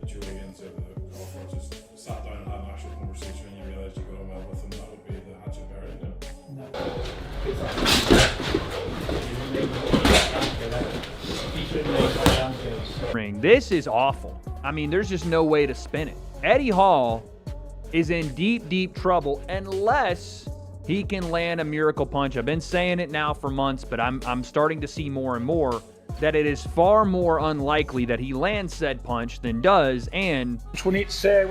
mutually into the golf, or just sat down and had an actual conversation and you realised you got on well with them, that would be the hatchet bearing, no. This is awful. I mean, there's just no way to spin it. Eddie Hall is in deep, deep trouble unless he can land a miracle punch. I've been saying it now for months, but I'm starting to see more and more that it is far more unlikely that he lands said punch than does, and we need to say,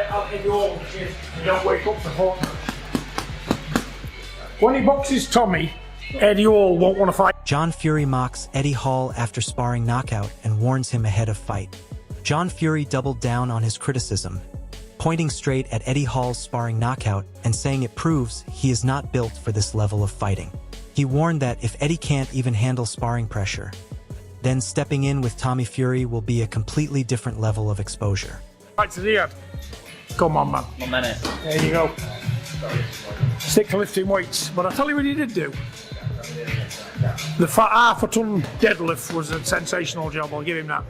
I'll give you all the shit. You don't wake up for fun. When he boxes Tommy, Eddie Hall won't want to fight. John Fury mocks Eddie Hall after sparring knockout and warns him ahead of fight. John Fury doubled down on his criticism, pointing straight at Eddie Hall's sparring knockout and saying it proves he is not built for this level of fighting. He warned that if Eddie can't even handle sparring pressure, then stepping in with Tommy Fury will be a completely different level of exposure. Right to the end. Come on, man. 1 minute. There you go. Stick to lifting weights. But I tell you what he did do. The half-a-ton deadlift was a sensational job. I'll give him that.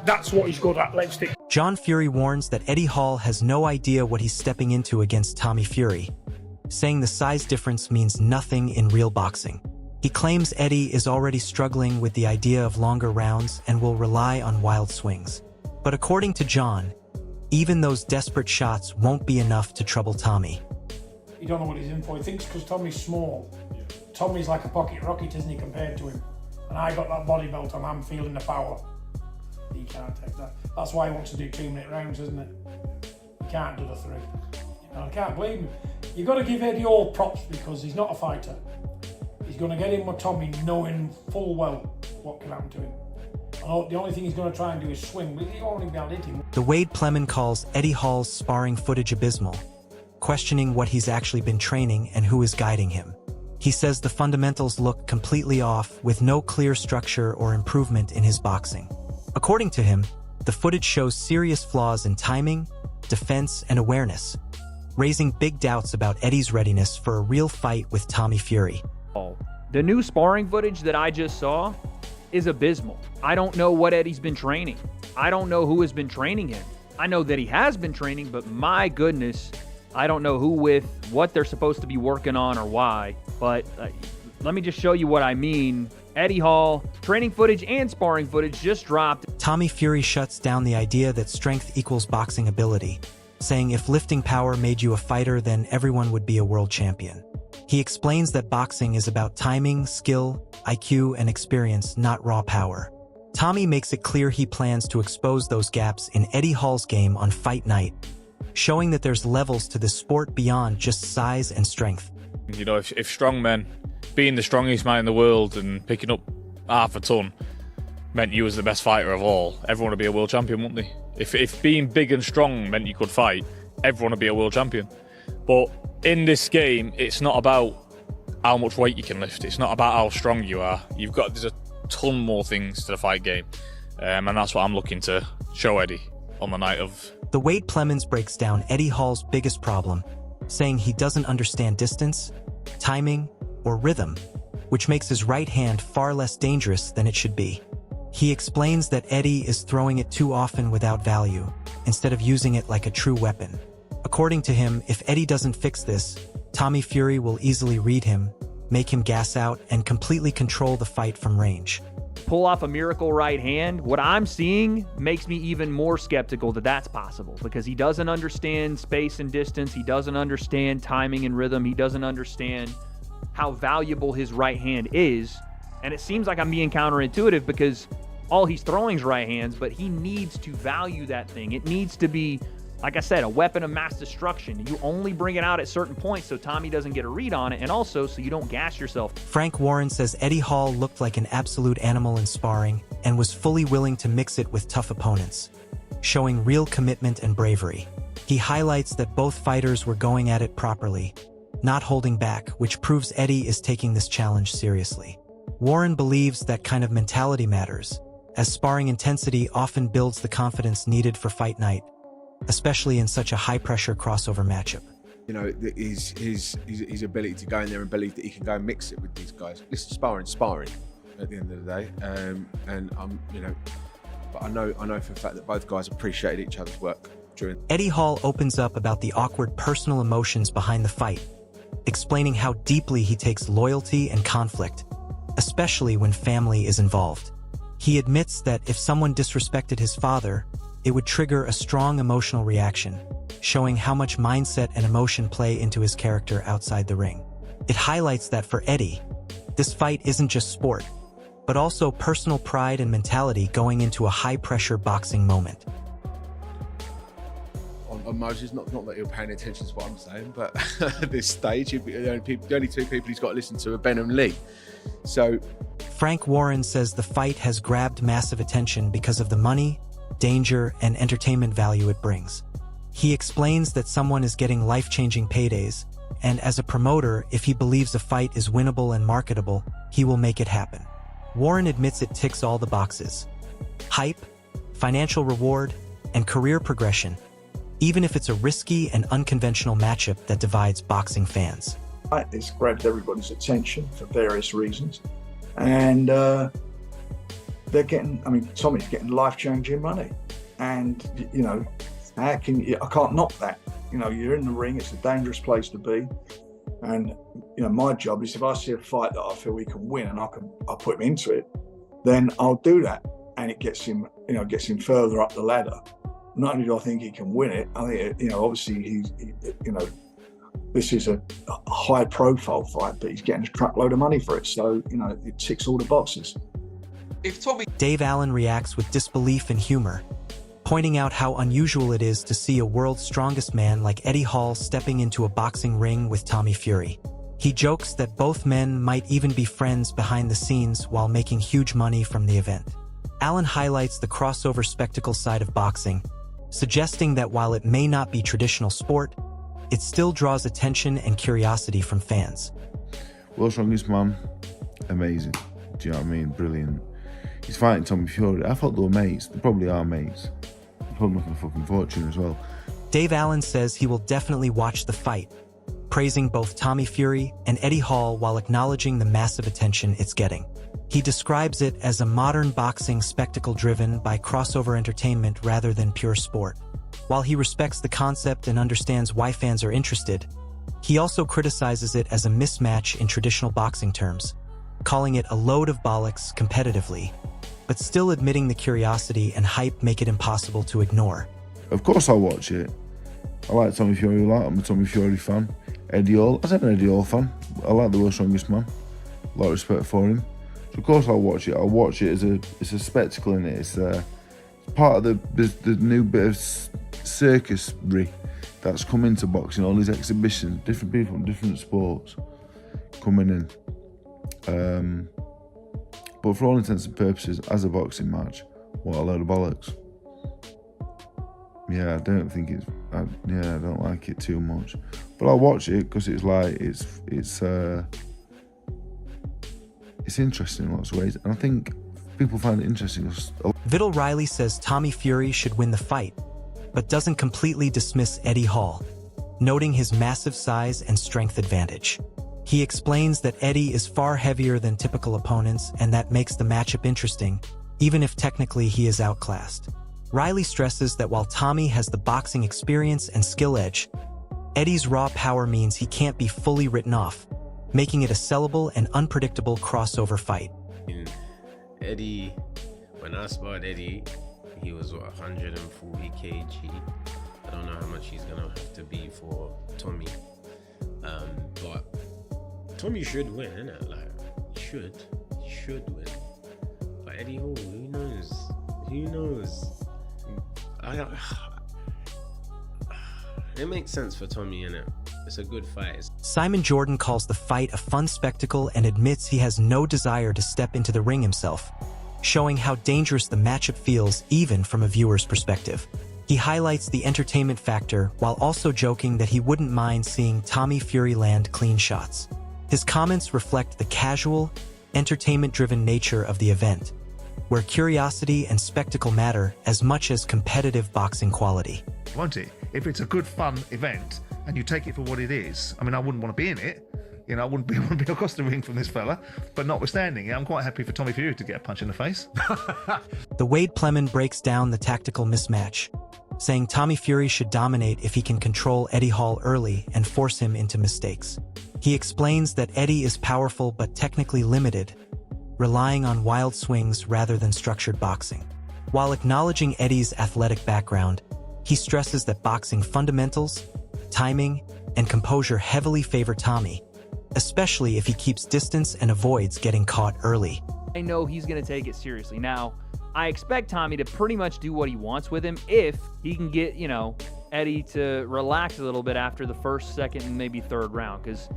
That's what he's good at, leg stick. John Fury warns that Eddie Hall has no idea what he's stepping into against Tommy Fury, saying the size difference means nothing in real boxing. He claims Eddie is already struggling with the idea of longer rounds and will rely on wild swings. But according to John, even those desperate shots won't be enough to trouble Tommy. You don't know what he's in for. He thinks because Tommy's small. Tommy's like a pocket rocket, isn't he, compared to him? And I got that body belt and I'm feeling the power. He can't take that. That's why he wants to do 2-minute rounds, isn't it? He can't do the 3. I can't blame him. You've got to give Eddie all props because he's not a fighter. He's going to get in with Tommy knowing full well what can happen to him. And the only thing he's going to try and do is swing, but he won't even be able to hit him. The Wade Plemon calls Eddie Hall's sparring footage abysmal, questioning what he's actually been training and who is guiding him. He says the fundamentals look completely off with no clear structure or improvement in his boxing. According to him, the footage shows serious flaws in timing, defense, and awareness, raising big doubts about Eddie's readiness for a real fight with Tommy Fury. The new sparring footage that I just saw is abysmal. I don't know what Eddie's been training. I don't know who has been training him. I know that he has been training, but my goodness, I don't know who with, what they're supposed to be working on or why. But let me just show you what I mean. Eddie Hall, training footage and sparring footage just dropped. Tommy Fury shuts down the idea that strength equals boxing ability, saying if lifting power made you a fighter, then everyone would be a world champion. He explains that boxing is about timing, skill, IQ, and experience, not raw power. Tommy makes it clear he plans to expose those gaps in Eddie Hall's game on fight night, showing that there's levels to this sport beyond just size and strength. You know, if strong men, being the strongest man in the world and picking up half a ton meant you was the best fighter of all, everyone would be a world champion, wouldn't they? If being big and strong meant you could fight, everyone would be a world champion. But in this game, it's not about how much weight you can lift. It's not about how strong you are. There's a ton more things to the fight game. And that's what I'm looking to show Eddie on the night of. The Wade Plemons breaks down Eddie Hall's biggest problem, saying he doesn't understand distance, timing, or rhythm, which makes his right hand far less dangerous than it should be. He explains that Eddie is throwing it too often without value, instead of using it like a true weapon. According to him, if Eddie doesn't fix this, Tommy Fury will easily read him, make him gas out, and completely control the fight from range. Pull off a miracle right hand. What I'm seeing makes me even more skeptical that that's possible because he doesn't understand space and distance. He doesn't understand timing and rhythm. He doesn't understand how valuable his right hand is. And it seems like I'm being counterintuitive because all he's throwing is right hands, but he needs to value that thing. It needs to be, like I said, a weapon of mass destruction. You only bring it out at certain points so Tommy doesn't get a read on it, and also so you don't gas yourself. Frank Warren says Eddie Hall looked like an absolute animal in sparring and was fully willing to mix it with tough opponents, showing real commitment and bravery. He highlights that both fighters were going at it properly, not holding back, which proves Eddie is taking this challenge seriously. Warren believes that kind of mentality matters, as sparring intensity often builds the confidence needed for fight night, especially in such a high-pressure crossover matchup. You know, his ability to go in there and believe that he can go and mix it with these guys. This is sparring at the end of the day, and I'm, you know, But I know for a fact that both guys appreciated each other's work during. Eddie Hall opens up about the awkward personal emotions behind the fight, explaining how deeply he takes loyalty and conflict, especially when family is involved. He admits that if someone disrespected his father, it would trigger a strong emotional reaction, showing how much mindset and emotion play into his character outside the ring. It highlights that for Eddie, this fight isn't just sport, but also personal pride and mentality going into a high-pressure boxing moment. On Moses, not that you're paying attention to what I'm saying, but at this stage, the only two people he's got to listen to are Ben and Lee. So, Frank Warren says the fight has grabbed massive attention because of the money, danger, and entertainment value it brings. He explains that someone is getting life-changing paydays, and as a promoter, if he believes a fight is winnable and marketable, he will make it happen. Warren admits it ticks all the boxes: hype, financial reward, and career progression, even if it's a risky and unconventional matchup that divides boxing fans. It's grabbed everybody's attention for various reasons, and they're getting, Tommy's getting life-changing money, and how can you, I can't knock that. You're in the ring, it's a dangerous place to be, and my job is, if I see a fight that I feel we can win and I'll put him into it, then I'll do that, and it gets him further up the ladder. Not only do I think he can win it, I think obviously this is a high-profile fight, but he's getting a truckload of money for it, so it ticks all the boxes. Dave Allen reacts with disbelief and humor, pointing out how unusual it is to see a world's strongest man like Eddie Hall stepping into a boxing ring with Tommy Fury. He jokes that both men might even be friends behind the scenes while making huge money from the event. Allen highlights the crossover spectacle side of boxing, suggesting that while it may not be traditional sport, it still draws attention and curiosity from fans. World's strongest man, amazing. Do you know what I mean? Brilliant. He's fighting Tommy Fury. I thought they were mates. They probably are mates. They're probably making a fucking fortune as well. Dave Allen says he will definitely watch the fight, praising both Tommy Fury and Eddie Hall while acknowledging the massive attention it's getting. He describes it as a modern boxing spectacle driven by crossover entertainment rather than pure sport. While he respects the concept and understands why fans are interested, he also criticizes it as a mismatch in traditional boxing terms, calling it a load of bollocks competitively, but still admitting the curiosity and hype make it impossible to ignore. Of course I'll watch it. I like Tommy Fury a lot. I'm a Tommy Fury fan. Eddie Hall, I was an Eddie Hall fan. I like the world's strongest man. A lot of respect for him. So of course I'll watch it. I'll watch it as it's a spectacle in it. It's part of the new bit of circusry that's come into boxing. All these exhibitions, different people from different sports coming in. But for all intents and purposes, as a boxing match, what a load of bollocks. Yeah, I don't think I don't like it too much. But I'll watch it because it's interesting in lots of ways. And I think people find it interesting. Vidal Riley says Tommy Fury should win the fight, but doesn't completely dismiss Eddie Hall, noting his massive size and strength advantage. He explains that Eddie is far heavier than typical opponents, and that makes the matchup interesting, even if technically he is outclassed. Riley stresses that while Tommy has the boxing experience and skill edge, Eddie's raw power means he can't be fully written off, making it a sellable and unpredictable crossover fight. Eddie, when I sparred Eddie, he was 140 kg. I don't know how much he's gonna have to be for Tommy, but Tommy should win, innit? Like, he should win. But Eddie Hall, who knows? It makes sense for Tommy, innit? It's a good fight. Simon Jordan calls the fight a fun spectacle and admits he has no desire to step into the ring himself, showing how dangerous the matchup feels even from a viewer's perspective. He highlights the entertainment factor while also joking that he wouldn't mind seeing Tommy Fury land clean shots. His comments reflect the casual, entertainment-driven nature of the event, where curiosity and spectacle matter as much as competitive boxing quality. Won't it? If it's a good, fun event and you take it for what it is, I mean, I wouldn't want to be in it, You know, I wouldn't be across the ring from this fella. But notwithstanding, I'm quite happy for Tommy Fury to get a punch in the face. The Wade Plemon breaks down the tactical mismatch, saying Tommy Fury should dominate if he can control Eddie Hall early and force him into mistakes. He explains that Eddie is powerful but technically limited, relying on wild swings rather than structured boxing. While acknowledging Eddie's athletic background, he stresses that boxing fundamentals, timing, and composure heavily favor Tommy, especially if he keeps distance and avoids getting caught early. I know he's going to take it seriously. Now, I expect Tommy to pretty much do what he wants with him if he can get, you know, Eddie to relax a little bit after the first, second, and maybe third round. Because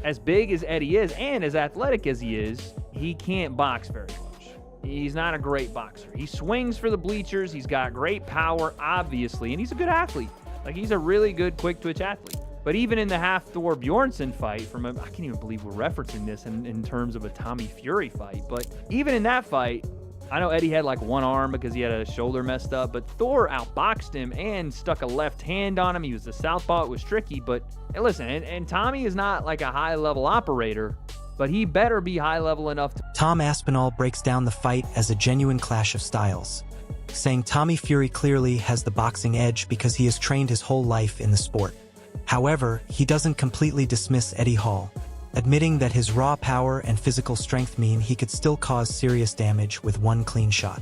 as big as Eddie is and as athletic as he is, he can't box very much. He's not a great boxer. He swings for the bleachers. He's got great power, obviously, and he's a good athlete. Like, he's a really good quick-twitch athlete. But even in the Hafthor Bjornsson fight, I can't even believe we're referencing this in terms of a Tommy Fury fight, but even in that fight, I know Eddie had like one arm because he had a shoulder messed up, but Thor outboxed him and stuck a left hand on him. He was the southpaw. It was tricky, but hey, listen, and Tommy is not like a high-level operator, but he better be high-level enough to... Tom Aspinall breaks down the fight as a genuine clash of styles, saying Tommy Fury clearly has the boxing edge because he has trained his whole life in the sport. However, he doesn't completely dismiss Eddie Hall, admitting that his raw power and physical strength mean he could still cause serious damage with one clean shot.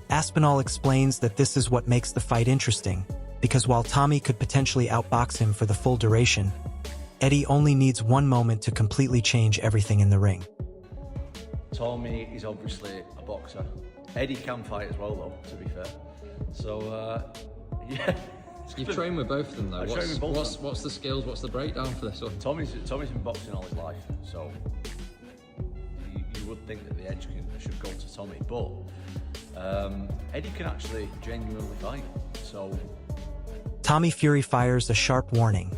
Aspinall explains that this is what makes the fight interesting, because while Tommy could potentially outbox him for the full duration, Eddie only needs one moment to completely change everything in the ring. Tommy is obviously a boxer. Eddie can fight as well, though, to be fair. So, yeah. You've trained with both of them, though. I've trained with both of them. What's the skills? What's the breakdown for this one? Tommy's been boxing all his life, so you would think that the edge should go to Tommy, but Eddie can actually genuinely fight. So Tommy Fury fires a sharp warning,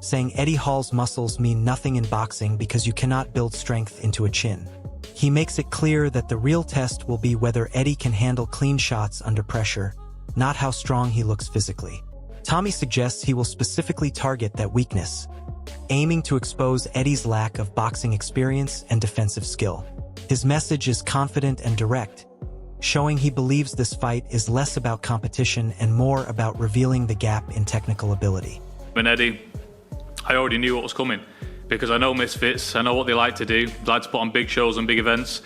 saying Eddie Hall's muscles mean nothing in boxing because you cannot build strength into a chin. He makes it clear that the real test will be whether Eddie can handle clean shots under pressure, not how strong he looks physically. Tommy suggests he will specifically target that weakness, aiming to expose Eddie's lack of boxing experience and defensive skill. His message is confident and direct, showing he believes this fight is less about competition and more about revealing the gap in technical ability. And Eddie, I already knew what was coming because I know Misfits, I know what they like to do. They like to put on big shows and big events,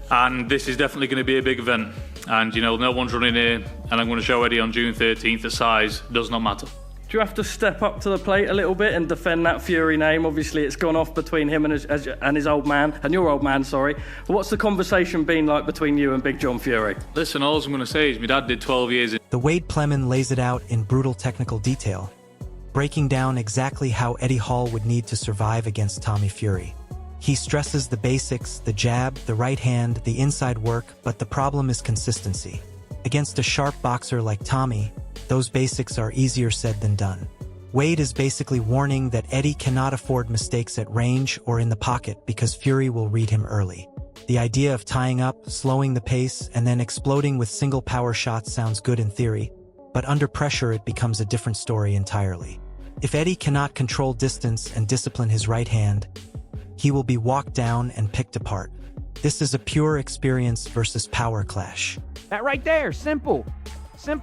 and this is definitely going to be a big event. And you know, no one's running here, and I'm going to show Eddie on June 13th that size does not matter. Do you have to step up to the plate a little bit and defend that Fury name? Obviously, it's gone off between him and his old man, and your old man, sorry. But what's the conversation been like between you and Big John Fury? Listen, all I'm going to say is my dad did 12 years in... The Wade Plemon lays it out in brutal technical detail, breaking down exactly how Eddie Hall would need to survive against Tommy Fury. He stresses the basics, the jab, the right hand, the inside work, but the problem is consistency. Against a sharp boxer like Tommy, those basics are easier said than done. Wade is basically warning that Eddie cannot afford mistakes at range or in the pocket because Fury will read him early. The idea of tying up, slowing the pace, and then exploding with single power shots sounds good in theory, but under pressure it becomes a different story entirely. If Eddie cannot control distance and discipline his right hand, he will be walked down and picked apart. This is a pure experience versus power clash. That right there, simple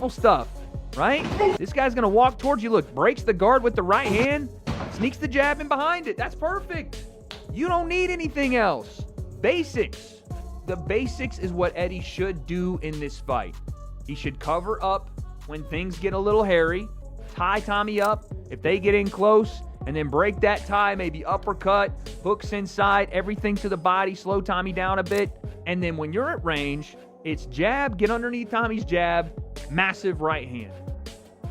stuff, right? This guy's gonna walk towards you, look, breaks the guard with the right hand, sneaks the jab in behind it. That's perfect. You don't need anything else. Basics. The basics is what Eddie should do in this fight. He should cover up when things get a little hairy, tie Tommy up if they get in close, and then break that tie, maybe uppercut, hooks inside, everything to the body, slow Tommy down a bit. And then when you're at range, it's jab, get underneath Tommy's jab, massive right hand.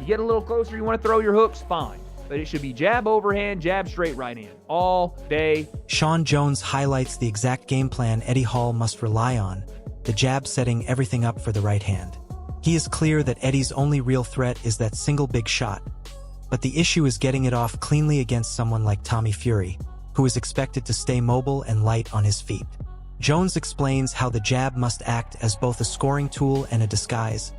You get a little closer, you want to throw your hooks, fine. But it should be jab overhand, jab straight right hand, all day. Sean Jones highlights the exact game plan Eddie Hall must rely on, the jab setting everything up for the right hand. He is clear that Eddie's only real threat is that single big shot, but the issue is getting it off cleanly against someone like Tommy Fury, who is expected to stay mobile and light on his feet. Jones explains how the jab must act as both a scoring tool and a disguise,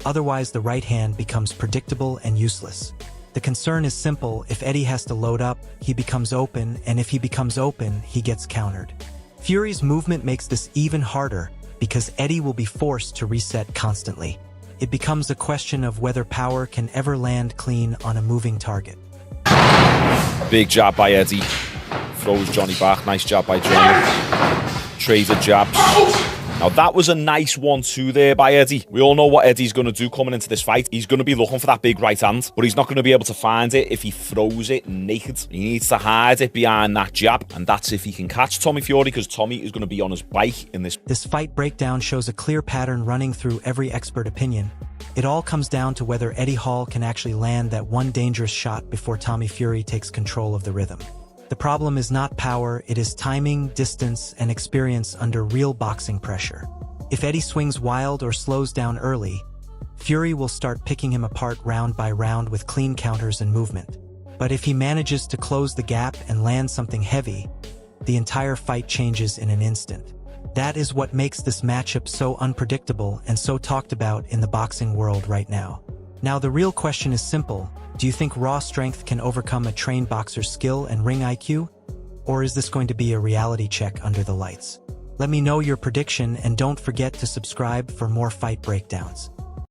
otherwise the right hand becomes predictable and useless. The concern is simple: if Eddie has to load up, he becomes open, and if he becomes open, he gets countered. Fury's movement makes this even harder because Eddie will be forced to reset constantly. It becomes a question of whether power can ever land clean on a moving target. Big jab by Eddie. Throws Johnny back. Nice jab by Johnny. Traded jabs. Now that was a nice 1-2 there by Eddie. We all know what Eddie's going to do coming into this fight. He's going to be looking for that big right hand, but he's not going to be able to find it if he throws it naked. He needs to hide it behind that jab, and that's if he can catch Tommy Fury, because Tommy is going to be on his bike in this. This fight breakdown shows a clear pattern running through every expert opinion. It all comes down to whether Eddie Hall can actually land that one dangerous shot before Tommy Fury takes control of the rhythm. The problem is not power, it is timing, distance, and experience under real boxing pressure. If Eddie swings wild or slows down early, Fury will start picking him apart round by round with clean counters and movement. But if he manages to close the gap and land something heavy, the entire fight changes in an instant. That is what makes this matchup so unpredictable and so talked about in the boxing world right now. Now the real question is simple: do you think raw strength can overcome a trained boxer's skill and ring IQ? Or is this going to be a reality check under the lights? Let me know your prediction, and don't forget to subscribe for more fight breakdowns.